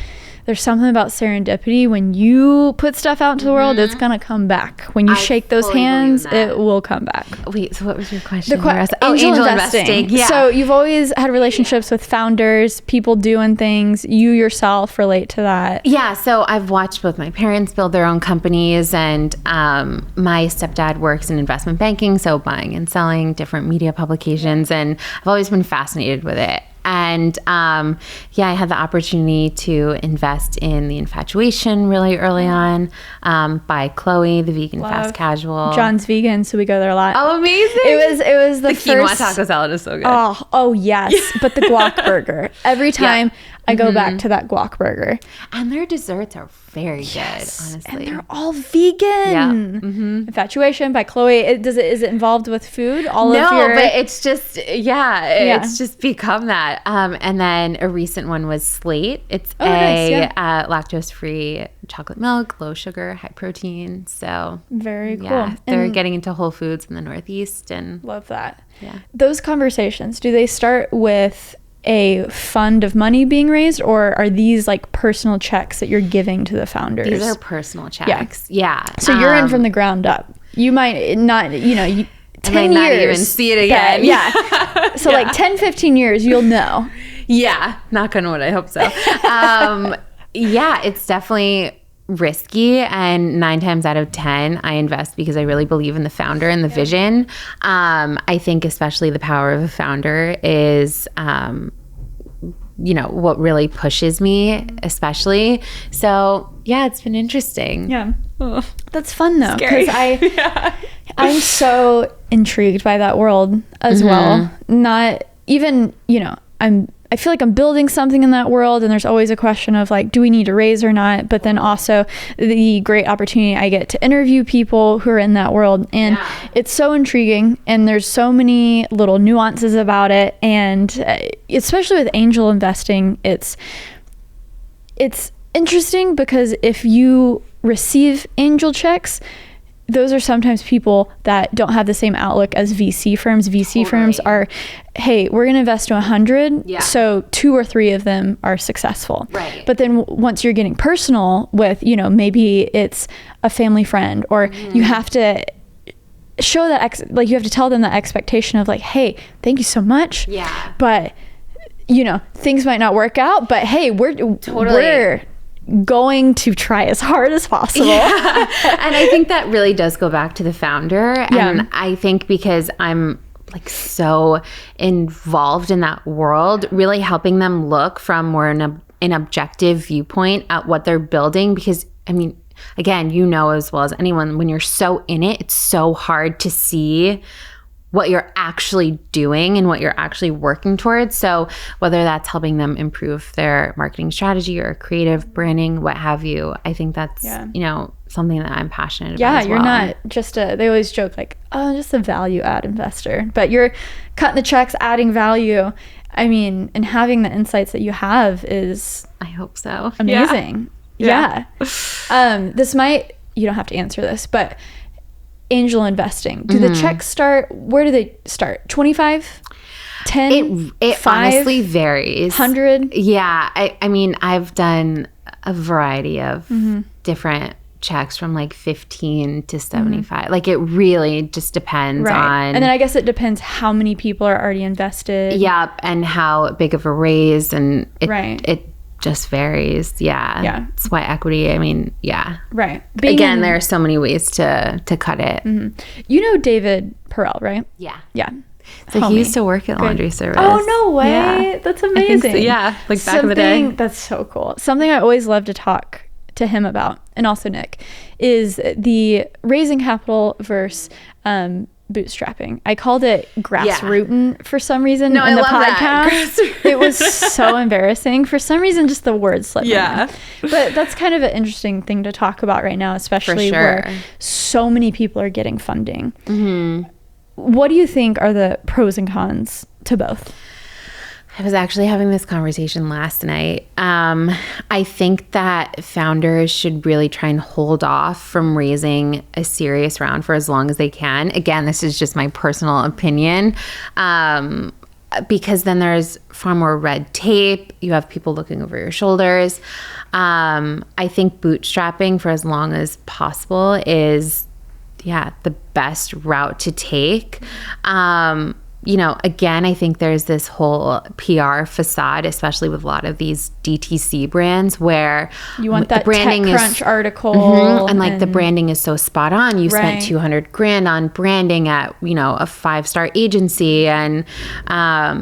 there's something about serendipity. When you put stuff out into the world, it's going to come back. When you shake those hands, it will come back. Wait, so what was your question? Angel investing. Yeah. So you've always had relationships with founders, people doing things. You yourself relate to that. Yeah, so I've watched both my parents build their own companies, and my stepdad works in investment banking, so buying and selling different media publications, and I've always been fascinated with it. And I had the opportunity to invest in The Infatuation really early on, by Chloe, the vegan fast casual. John's vegan, so we go there a lot. Oh, amazing. It was the first quinoa taco salad is so good. Oh yes. But the guac burger. Every time I go back to that guac burger. And their desserts are very good, honestly. And they're all vegan. Yeah. Infatuation by Chloe. Is it involved with food? No, but it's just it's just become that. And then a recent one was Slate. It's lactose-free chocolate milk, low sugar, high protein. So very cool. Yeah, they're getting into Whole Foods in the Northeast, and love that. Yeah. Those conversations, do they start with a fund of money being raised, or are these like personal checks that you're giving to the founders? These are personal checks. Yeah. So you're in from the ground up. You might not, 10 years. Might not even see it again. So like 10, 15 years, you'll know. Yeah. Knock on wood. I hope so. It's definitely risky, and 9 times out of 10 I invest because I really believe in the founder and the vision. I think especially the power of a founder is what really pushes me, especially. So it's been interesting. That's fun though, because I'm so intrigued by that world as well. Not even, I feel like I'm building something in that world, and there's always a question of like, do we need to raise or not? But then also the great opportunity I get to interview people who are in that world, and it's so intriguing, and there's so many little nuances about it. And especially with angel investing, it's interesting because if you receive angel checks, those are sometimes people that don't have the same outlook as VC firms. VC firms are, hey, we're going to invest to 100. So 2 or 3 of them are successful. Right. But then once you're getting personal with, maybe it's a family friend, or you have to show that, you have to tell them the expectation of like, hey, thank you so much. Yeah. But, things might not work out, but hey, we're going to try as hard as possible. And I think that really does go back to the founder. And I think because I'm like so involved in that world, really helping them look from more an objective viewpoint at what they're building. Because again, as well as anyone, when you're so in it, it's so hard to see what you're actually doing and what you're actually working towards. So whether that's helping them improve their marketing strategy or creative branding, what have you, I think that's, something that I'm passionate about as well. You're not just they always joke like, oh, just a value add investor, but you're cutting the checks, adding value. And having the insights that you have is, I hope so, amazing. This might, you don't have to answer this, but angel investing, do the checks start, where do they start? 25, 10, it 5, honestly varies. 100? I've done a variety of different checks from like 15 to 75. Like it really just depends on, and then I guess it depends how many people are already invested. And how big of a raise, and it just varies. It's why equity, again, there are so many ways to cut it. David Perel, right? So he used to work at Laundry Service. Oh, no way. That's amazing. Like back in the day. That's so cool. Something I always love to talk to him about, and also Nick, is the raising capital versus bootstrapping. I called it grassrootin for some reason in the podcast. It was so embarrassing. For some reason, just the words slipped my mind. But that's kind of an interesting thing to talk about right now, especially where so many people are getting funding. What do you think are the pros and cons to both? I was actually having this conversation last night. I think that founders should really try and hold off from raising a serious round for as long as they can. Again, this is just my personal opinion, because then there's far more red tape. You have people looking over your shoulders. I think bootstrapping for as long as possible is the best route to take. again, I think there's this whole PR facade, especially with a lot of these DTC brands, where you want that branding TechCrunch article, and like the branding is so spot on. You Right. spent $200,000 on branding at a 5-star agency, and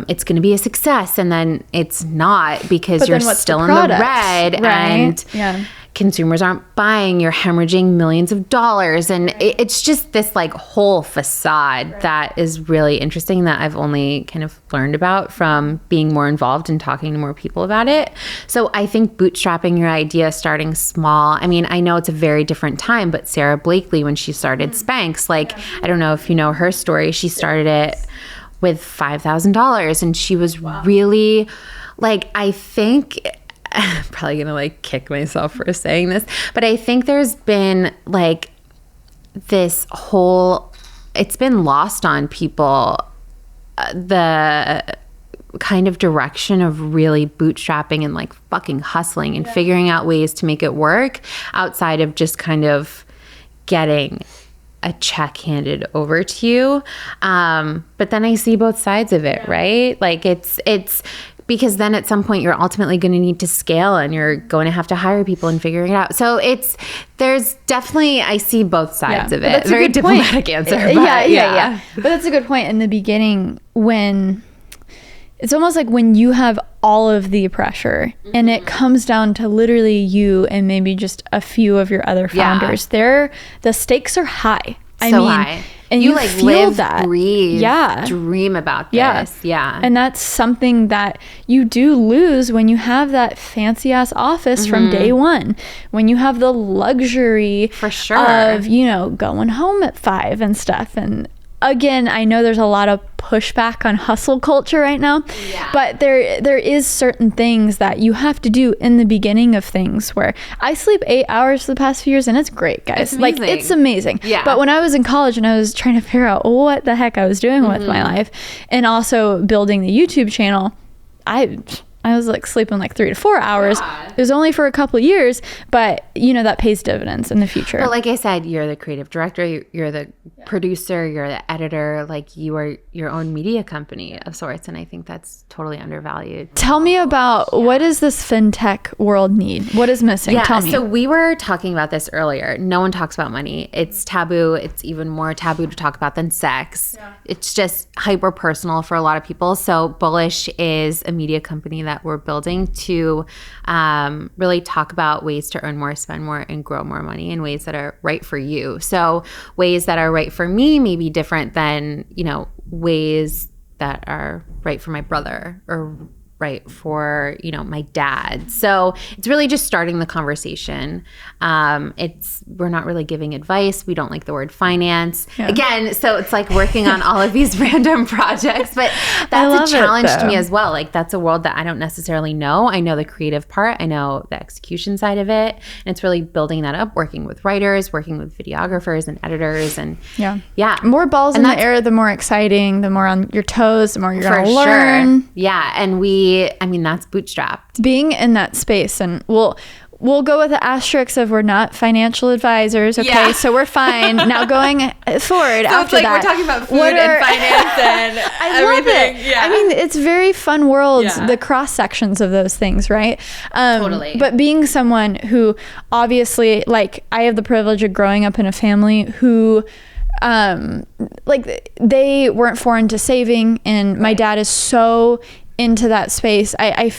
it's going to be a success, and then it's not, because But you're then what's still the in the product? red, Right. and Yeah. consumers aren't buying. You're hemorrhaging millions of dollars, and it's just this like whole facade that is really interesting, that I've only kind of learned about from being more involved and talking to more people about it. So I think bootstrapping your idea, starting small. I mean, I know it's a very different time, but Sara Blakely, when she started Spanx, like, I don't know if you know her story, she started it with $5,000, and she was really like, I think, I'm probably gonna like kick myself for saying this, but I think there's been like this whole, it's been lost on people, the kind of direction of really bootstrapping and like fucking hustling and figuring out ways to make it work outside of just kind of getting a check handed over to you. But then I see both sides of it, right? Like it's because then at some point you're ultimately going to need to scale, and you're going to have to hire people and figuring it out. So there's definitely, I see both sides of it. Very diplomatic answer. But Yeah. But that's a good point. In the beginning, when it's almost like when you have all of the pressure and it comes down to literally you and maybe just a few of your other founders, the stakes are high. High. And you like feel live, that, breathe, dream about this. Yeah. And that's something that you do lose when you have that fancy ass office from day one, when you have the luxury for sure of, going home at 5 and stuff. And again, I know there's a lot of pushback on hustle culture right now, but there is certain things that you have to do in the beginning of things, where I sleep 8 hours for the past few years, and it's great, guys. It's amazing. Yeah. But when I was in college and I was trying to figure out what the heck I was doing with my life, and also building the YouTube channel, I was like sleeping like 3 to 4 hours. It was only for a couple of years, but that pays dividends in the future. But like I said, you're the creative director, you're the producer, you're the editor, like you are your own media company of sorts. And I think that's totally undervalued. Tell me about what does this fintech world need? What is missing? Tell me. So we were talking about this earlier. No one talks about money. It's taboo. It's even more taboo to talk about than sex. Yeah. It's just hyper personal for a lot of people. So Bullish is a media company that we're building to really talk about ways to earn more, spend more, and grow more money in ways that are right for you. So ways that are right for me may be different than, ways that are right for my brother or right for my dad. So it's really just starting the conversation. We're not really giving advice. We don't like the word finance again. So it's like working on all of these random projects, but that's a challenge to me as well. Like that's a world that I don't necessarily know. I know the creative part. I know the execution side of it, and it's really building that up, working with writers, working with videographers and editors, and more balls in the air, the more exciting, the more on your toes, the more you're going to learn. Sure. Yeah. And that's bootstrapped. Being in that space, and we'll go with the asterisks of we're not financial advisors, okay? So we're fine. Now going forward after that. We're talking about food and finance and everything. Love it. I mean, it's very fun worlds, the cross sections of those things, right? Totally. But being someone who obviously, like, I have the privilege of growing up in a family who they weren't foreign to saving, and my dad is so into that space. I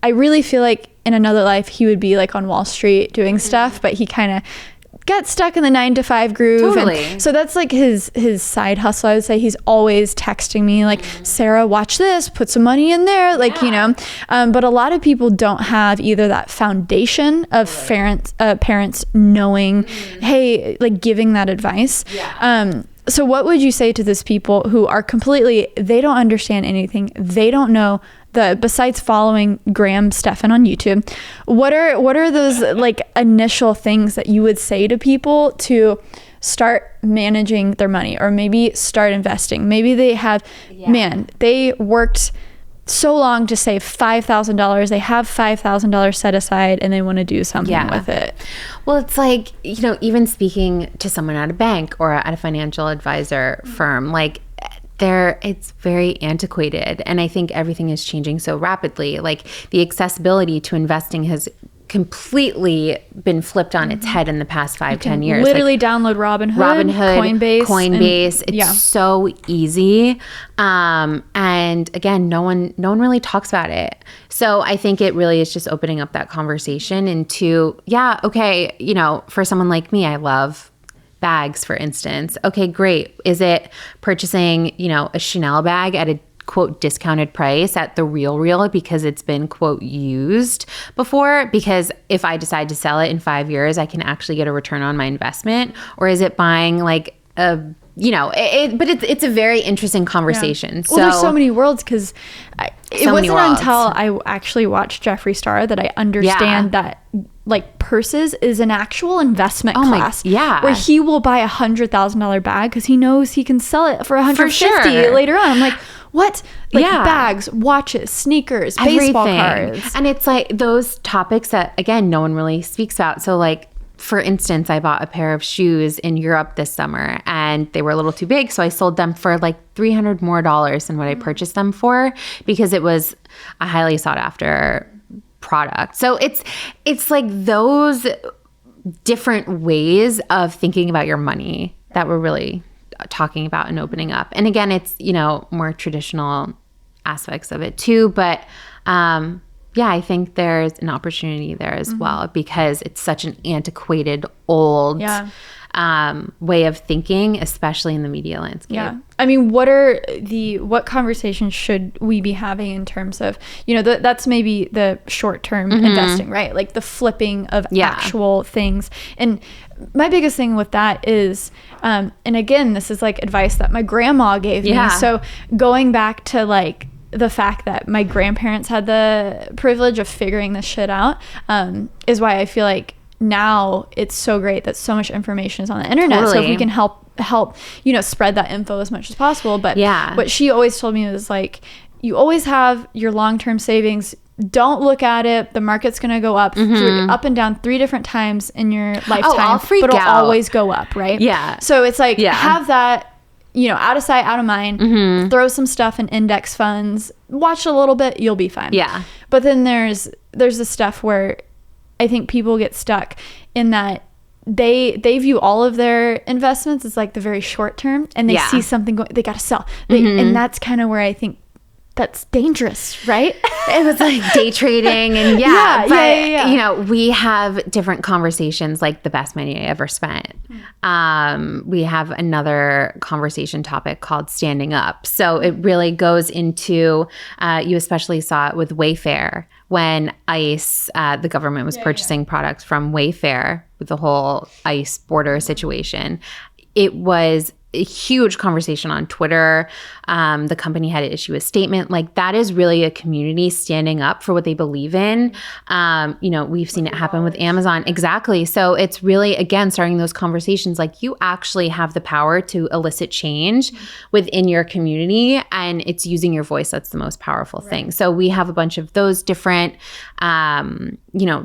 really feel like in another life he would be like on Wall Street doing stuff, but he kind of got stuck in the 9 to 5 groove. Totally. And so that's like his side hustle. I would say he's always texting me like, Sarah, watch this, put some money in there, but a lot of people don't have either that foundation of parents knowing, hey, like giving that advice. So what would you say to those people who are they don't understand anything, they don't know besides following Graham Stephan on YouTube, what are those like initial things that you would say to people to start managing their money, or maybe start investing? Maybe they have, they worked so long to save $5,000. They have $5,000 set aside and they want to do something with it. Well, it's like, even speaking to someone at a bank or at a financial advisor firm, like it's very antiquated. And I think everything is changing so rapidly. Like the accessibility to investing has completely been flipped on its head in the past 5-10 years. Literally download Robinhood, Coinbase. It's so easy. And again, no one really talks about it. So I think it really is just opening up that conversation into, okay, for someone like me, I love bags, for instance. Okay, great. Is it purchasing, a Chanel bag at a quote discounted price at the real because it's been quote used before, because if I decide to sell it in 5 years I can actually get a return on my investment? Or is it buying like a but it's a very interesting conversation. Well, there's so many worlds, because it wasn't until I actually watched Jeffree Star that I understand that like purses is an actual investment class. Where he will buy $100,000 bag because he knows he can sell it for $150 later on. I'm like, what? Like bags, watches, sneakers, baseball cards. And it's like those topics that, again, no one really speaks about. So like, for instance, I bought a pair of shoes in Europe this summer and they were a little too big. So I sold them for like $300 more than what I purchased them for, because it was a highly sought after product. So it's like those different ways of thinking about your money that we're really talking about and opening up. And again, it's, more traditional aspects of it too. But I think there's an opportunity there as well, because it's such an antiquated, old way of thinking, especially in the media landscape. Yeah. I mean, what conversations should we be having in terms of, that's maybe the short-term investing, right? Like the flipping of actual things. And my biggest thing with that is, and again, this is like advice that my grandma gave me. So going back to like the fact that my grandparents had the privilege of figuring this shit out, is why I feel like now it's so great that so much information is on the internet. So if we can help spread that info as much as possible. But what she always told me was like, you always have your long-term savings. Don't look at it. The market's going to go up up and down 3 different times in your lifetime, but it'll always go up, right? Yeah. So it's like, have that, out of sight, out of mind, throw some stuff in index funds, watch a little bit, you'll be fine. Yeah. But then there's the stuff where I think people get stuck in that they view all of their investments as like the very short term, and they see something going, they got to sell. And that's kind of where I think that's dangerous, right? It was like day trading and we have different conversations, like the best money I ever spent. We have another conversation topic called standing up. So it really goes into, you especially saw it with Wayfair when ICE, the government was purchasing products from Wayfair with the whole ICE border situation. It was a huge conversation on Twitter. The company had to issue a statement. Like, that is really a community standing up for what they believe in. We've seen it happen with Amazon. Exactly. So it's really, again, starting those conversations. Like, you actually have the power to elicit change within your community, and it's using your voice that's the most powerful thing. So we have a bunch of those different,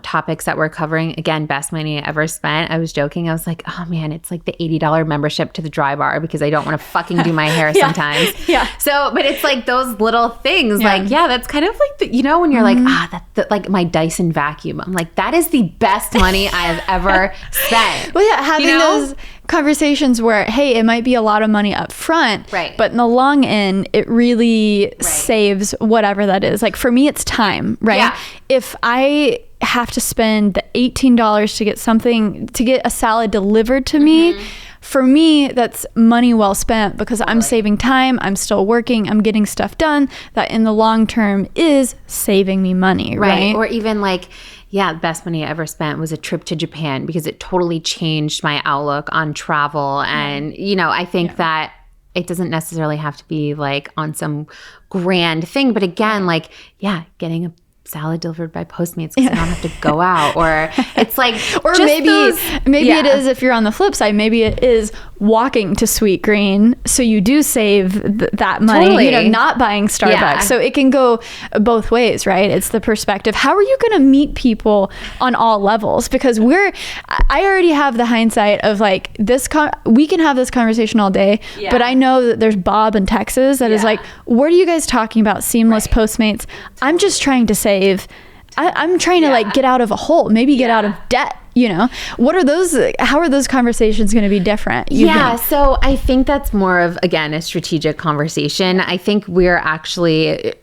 topics that we're covering. Again, best money I ever spent. I was joking. I was like, oh man, it's like the $80 membership to the dry bar because I don't want to fucking do my hair sometimes. So, but it's like those little things, that's kind of like when you're like, that's like my Dyson vacuum. I'm like, that is the best money I have ever spent. Well, having those conversations where, hey, it might be a lot of money up front, but in the long end, it really saves whatever that is. Like for me, it's time, right? Yeah. If I have to spend the $18 to get a salad delivered to me, for me, that's money well spent, because I'm saving time, I'm still working, I'm getting stuff done that in the long term is saving me money, right? Or even like, the best money I ever spent was a trip to Japan, because it totally changed my outlook on travel. And, I think that it doesn't necessarily have to be like on some grand thing, but again, like, getting a salad delivered by Postmates because I don't have to go out. Or it's like, or maybe it is, if you're on the flip side, maybe it is walking to Sweet Green, so you do save that money, you know, not buying Starbucks. Yeah. So it can go both ways, right? It's the perspective. How are you going to meet people on all levels? Because I already have the hindsight of like this. We can have this conversation all day, but I know that there's Bob in Texas that is like, what are you guys talking about? Seamless Postmates. I'm just trying to save. I'm trying to like get out of a hole, maybe get out of debt. You know, how are those conversations going to be different? So I think that's more of, again, a strategic conversation. I think we're actually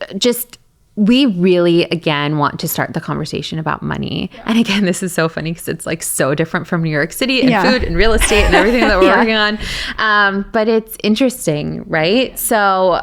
we really, again, want to start the conversation about money. Yeah. And again, this is so funny because it's like so different from New York City and food and real estate and everything that we're working on. But it's interesting, right? So,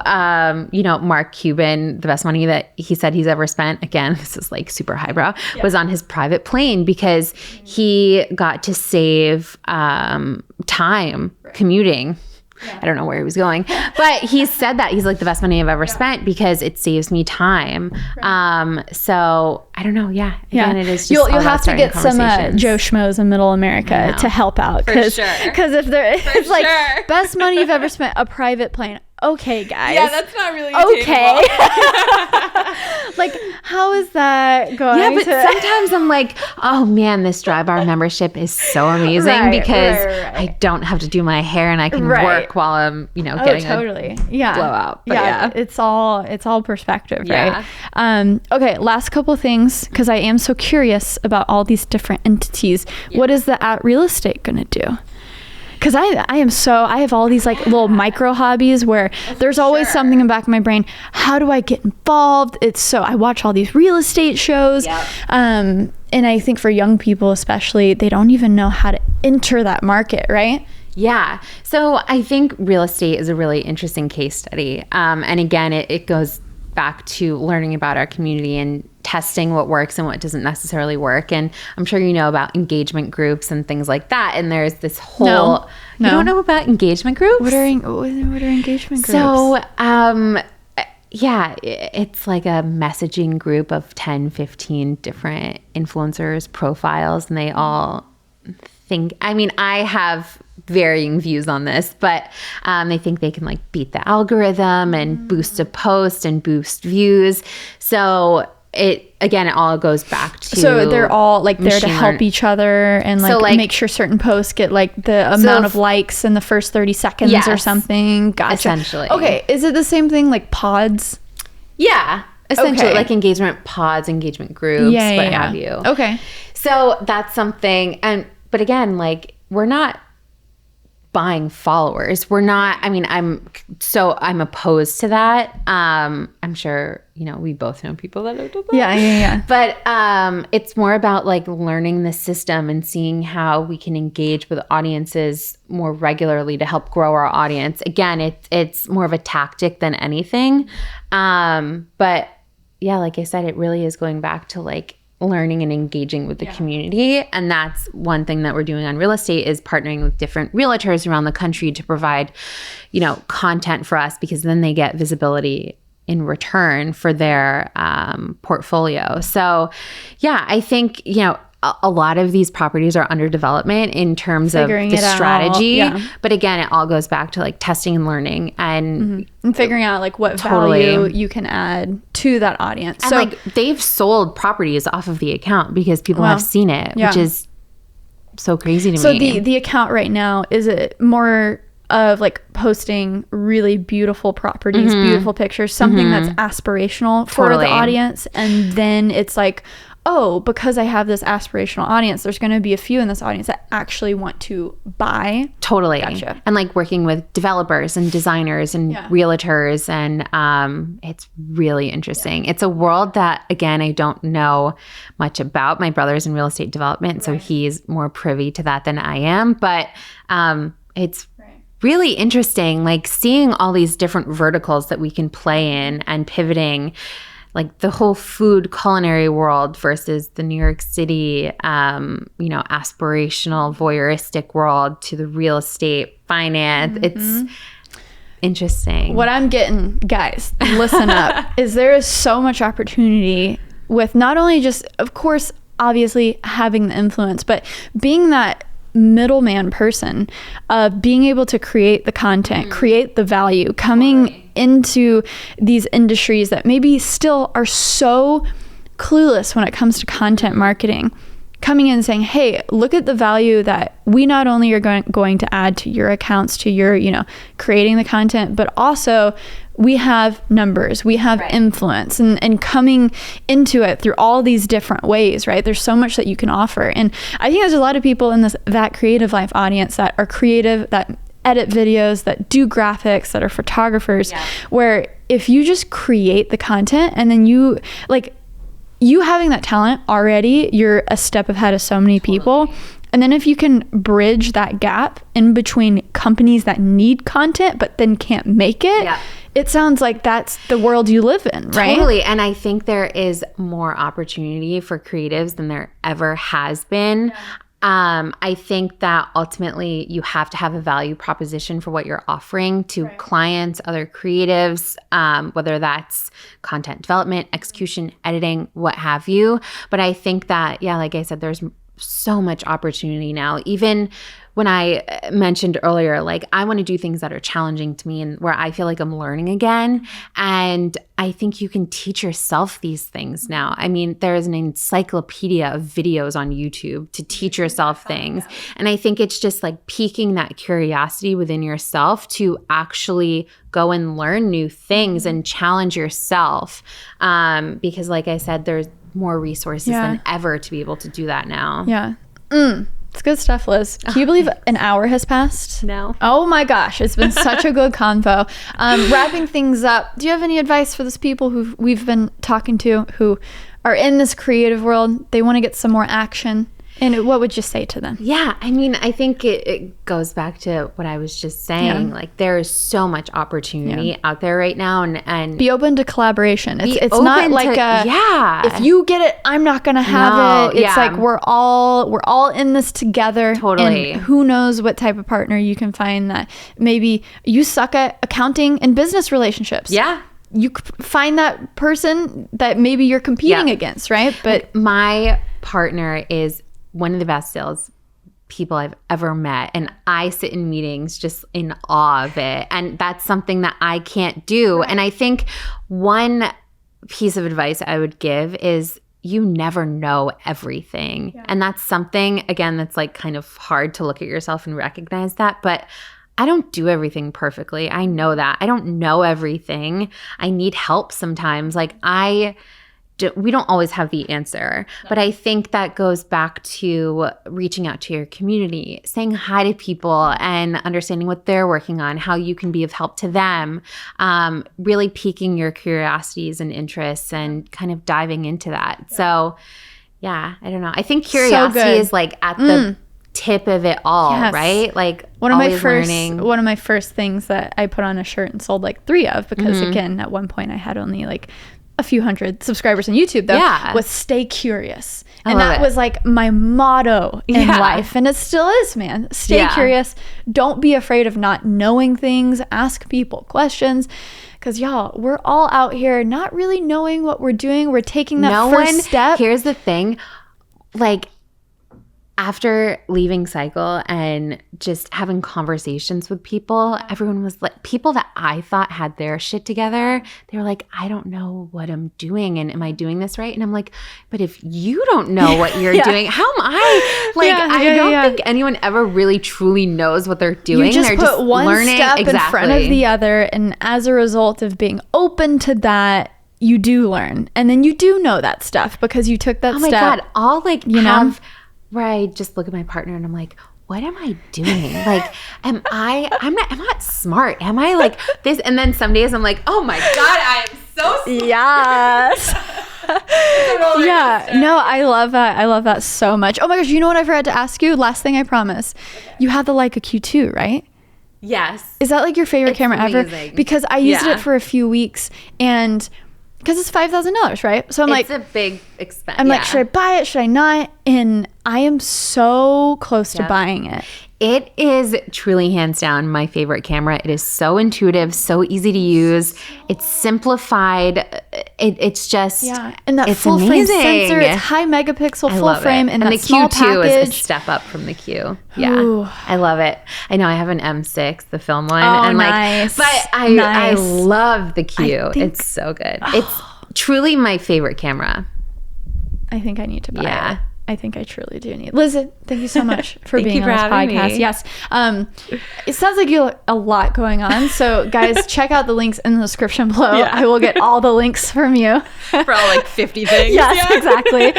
you know, Mark Cuban, the best money that he said he's ever spent, again, this is like super highbrow, was on his private plane because he got to save time commuting. Yeah. I don't know where he was going, but he said that he's like, the best money I've ever spent because it saves me time. Right. So I don't know. Yeah. Again, it is just you'll have to get some Joe Schmoes in Middle America to help out. Because if it's like best money you've ever spent, a private plane. Okay, guys. Yeah, that's not really okay. Like, how is that going? Yeah, but sometimes I'm like, oh man, this Dry Bar membership is so amazing because I don't have to do my hair and I can work while I'm, you know, getting a blowout. But it's all perspective, right? Okay, last couple things because I am so curious about all these different entities. Yeah. What is the real estate going to do? Because I have all these like little micro hobbies where there's always something in the back of my brain. How do I get involved? I watch all these real estate shows. Yep. And I think for young people especially, they don't even know how to enter that market, right? Yeah. So I think real estate is a really interesting case study. And again, it goes back to learning about our community and testing what works and what doesn't necessarily work. And I'm sure you know about engagement groups and things like that. And there's this whole... No. You don't know about engagement groups? What are engagement groups? So, it's like a messaging group of 10, 15 different influencers, profiles, and they all think... I mean, I have varying views on this, but they think they can like beat the algorithm and boost a post and boost views. So it all goes back to, so they're all like there to help each other and like make sure certain posts get like the amount of likes in the first 30 seconds or something. Gotcha. Essentially. Okay, is it the same thing like pods? Yeah, essentially like engagement pods, engagement groups, what have you. Okay, so that's something. But again, like we're not buying followers. We're not, I mean, I'm opposed to that. I'm sure, you know, we both know people that have done that. Yeah. But it's more about like learning the system and seeing how we can engage with audiences more regularly to help grow our audience. Again, it's more of a tactic than anything. But yeah, like I said, it really is going back to like learning and engaging with the community. And that's one thing that we're doing on real estate is partnering with different realtors around the country to provide, you know, content for us because then they get visibility in return for their portfolio. So yeah, I think, you know, a lot of these properties are under development in terms of the strategy. But again, it all goes back to like testing and learning and figuring out like what value you can add to that audience. And so like they've sold properties off of the account because people have seen it, which is so crazy to me. So the account right now, is it more of like posting really beautiful properties, beautiful pictures, something that's aspirational for the audience, and then it's like, oh, because I have this aspirational audience, there's going to be a few in this audience that actually want to buy. Totally. Gotcha. And like working with developers and designers and realtors. And it's really interesting. It's a world that, again, I don't know much about. My brother's in real estate development, so he's more privy to that than I am. But it's really interesting, like seeing all these different verticals that we can play in and pivoting, like the whole food culinary world versus the New York City, you know, aspirational voyeuristic world to the real estate finance. It's interesting. What I'm getting, guys, listen up, is there is so much opportunity with not only just, of course, obviously having the influence, but being that middleman person of being able to create the content, create the value, coming into these industries that maybe still are so clueless when it comes to content marketing, coming in and saying, hey, look at the value that we not only are going to add to your accounts, to your, creating the content, but also we have numbers, we have influence, and coming into it through all these different ways, right? There's so much that you can offer. And I think there's a lot of people in that creative life audience that are creative, that edit videos, that do graphics, that are photographers, where if you just create the content and then you having that talent already, you're a step ahead of so many people. And then if you can bridge that gap in between companies that need content but then can't make it, it sounds like that's the world you live in, right? Totally. And I think there is more opportunity for creatives than there ever has been. I think that ultimately you have to have a value proposition for what you're offering to clients, other creatives, whether that's content development, execution, editing, what have you. But I think that, like I said, there's so much opportunity now. Even when I mentioned earlier, like I want to do things that are challenging to me and where I feel like I'm learning again. And I think you can teach yourself these things now. I mean, there is an encyclopedia of videos on YouTube to teach yourself things. And I think it's just like piquing that curiosity within yourself to actually go and learn new things and challenge yourself. Because like I said, there's more resources than ever to be able to do that now. Yeah. It's good stuff, Liz. Can you believe an hour has passed? No. Oh my gosh, it's been such a good convo. Wrapping things up, do you have any advice for those people who we've been talking to who are in this creative world? They want to get some more action. And what would you say to them? Yeah, I mean, I think it goes back to what I was just saying. Like, there is so much opportunity out there right now, and be open to collaboration. It's not like if you get it, I'm not gonna have it. It's like we're all in this together. Totally. And who knows what type of partner you can find that maybe you suck at accounting and business relationships. Yeah. You find that person that maybe you're competing against, right? But my partner is one of the best sales people I've ever met. And I sit in meetings just in awe of it. And that's something that I can't do. And I think one piece of advice I would give is you never know everything. And that's something, again, that's like kind of hard to look at yourself and recognize that. But I don't do everything perfectly. I know that. I don't know everything. I need help sometimes. Like we don't always have the answer, but I think that goes back to reaching out to your community, saying hi to people and understanding what they're working on, how you can be of help to them, really piquing your curiosities and interests and kind of diving into that. So I don't know. I think curiosity is like at the tip of it all, right? Like one of my first things that I put on a shirt and sold like 3 of, because again, at one point I had only like a few hundred subscribers on YouTube though, was stay curious. And that was like my motto in life. And it still is, man. Stay curious. Don't be afraid of not knowing things. Ask people questions. Because y'all, we're all out here not really knowing what we're doing. We're taking that first step. Here's the thing. Like, after leaving Cycle and just having conversations with people, everyone was like, people that I thought had their shit together, they were like, I don't know what I'm doing. And am I doing this right? And I'm like, but if you don't know what you're doing, how am I? Like, I don't think anyone ever really truly knows what they're doing. You just they're put just one learning. step in front of the other. And as a result of being open to that, you do learn. And then you do know that stuff because you took that step. Oh my God. I'll like have... where I just look at my partner and I'm like, what am I doing? Like, I'm not smart. Am I like this? And then some days I'm like, oh my God, I am so smart. Yes. No, I love that. I love that so much. Oh my gosh, you know what I forgot to ask you? Last thing, I promise. Okay. You have the Leica Q2, right? Yes. Is that like your favorite camera amazing. Ever? Because I used it for a few weeks and because it's $5,000, right? So I'm like, it's a big expense. I'm like, should I buy it? Should I not? And I am so close to buying it. It is truly hands down my favorite camera. It is so intuitive, so easy to use. It's simplified. It's just, and that it's full frame amazing. sensor, it's high megapixel I full love frame, it. and the that small Q2 is a package. step up from the Q. Yeah, Ooh. I love it. I know I have an M6, the film one, Oh, and nice. but I Nice. love the Q. It's so good. It's truly my favorite camera. I think I need to buy Yeah. it. I think I truly do need. Liz, thank you so much for Thank being you for on this having podcast. me. Yes. It sounds like you have a lot going on. So guys, check out the links in the description below. Yeah. I will get all the links from you. For all like 50 things. Yes, exactly.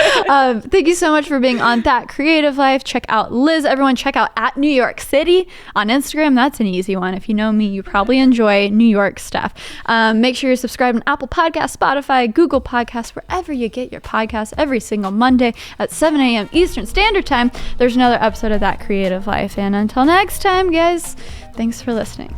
Thank you so much for being on That Creative Life. Check out Liz. Everyone check out at New York City on Instagram. That's an easy one. If you know me, you probably enjoy New York stuff. Make sure you're subscribed on Apple Podcasts, Spotify, Google Podcasts, wherever you get your podcasts every single Monday at 7 a.m. Eastern Standard Time. There's another episode of That Creative Life. And until next time, guys, thanks for listening.